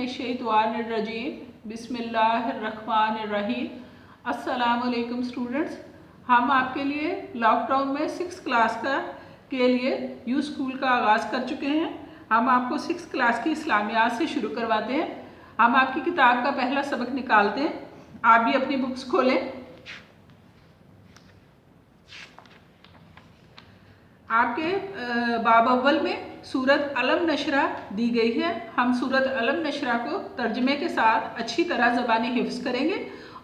मिनश्शैतानिर्रजीम बिस्मिल्लाहिर्रहमानिर्रहीम। अस्सलामुअलैकुम स्टूडेंट्स, हम आपके लिए लॉकडाउन में 6th क्लास के लिए यू स्कूल का आगाज़ कर चुके हैं। हम आपको 6th क्लास की इस्लामियात से शुरू करवाते हैं। हम आपकी किताब का पहला सबक निकालते हैं। आप भी अपनी बुक्स खोलें। आपके बाब अव्वल में सूरत अलम नशरा दी गई है। हम सूरत अलम नशरा को तर्जमे के साथ अच्छी तरह ज़बानी हिफ्ज़ करेंगे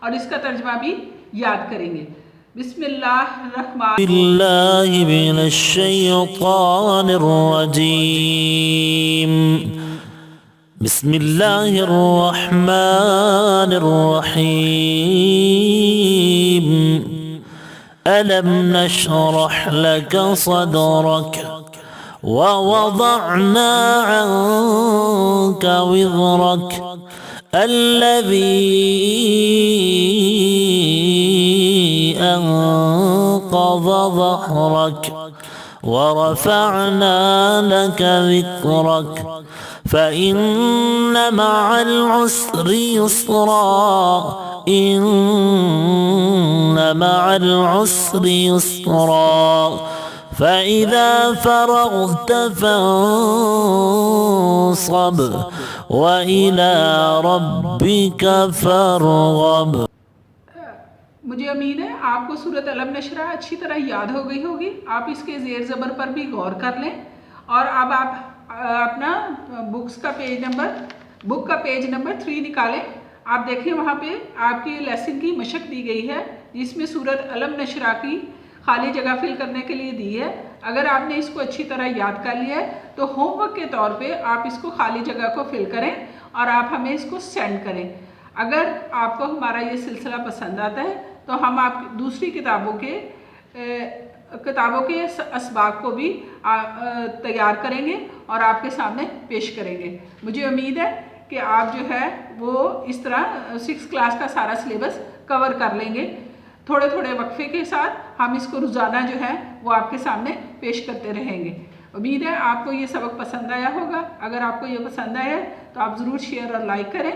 और इसका तर्जमा भी याद करेंगे। बिस्मिल्लाहिर्रहमानिर्रहीम। बिस्मिल्लाहिर्रहमानिर्रहीम। अलम नशरह लक सदरक ववضعنا عنك وزرك الذي أنقض ظهرك ورفعنا لك ذكرك فإن مع العسر يسرا إن مع العسر يسرا فإذا فرغت فانصب وإلى ربك فارغب۔ मुझे उम्मीद है आपको सूरत अलम नशरा अच्छी तरह याद हो गई होगी। आप इसके ज़ेर ज़बर पर भी गौर कर लें। और अब आप अपना बुक का पेज नंबर 3 निकालें। आप देखें वहाँ पे आपकी लेसन की मशक दी गई है जिसमें सूरत अलम नशरा की खाली जगह फिल करने के लिए दी है। अगर आपने इसको अच्छी तरह याद कर लिया है तो होमवर्क के तौर पे आप इसको खाली जगह को फिल करें और आप हमें इसको सेंड करें। अगर आपको हमारा ये सिलसिला पसंद आता है तो हम आप दूसरी किताबों के असबाक को भी तैयार करेंगे और आपके सामने पेश करेंगे। मुझे उम्मीद है कि आप जो है वो इस तरह 6th क्लास का सारा सिलेबस कवर कर लेंगे। थोड़े थोड़े वक्फे के साथ हम इसको रोज़ाना जो है वो आपके सामने पेश करते रहेंगे। उम्मीद है आपको ये सबक पसंद आया होगा। अगर आपको ये पसंद आया है तो आप ज़रूर शेयर और लाइक करें।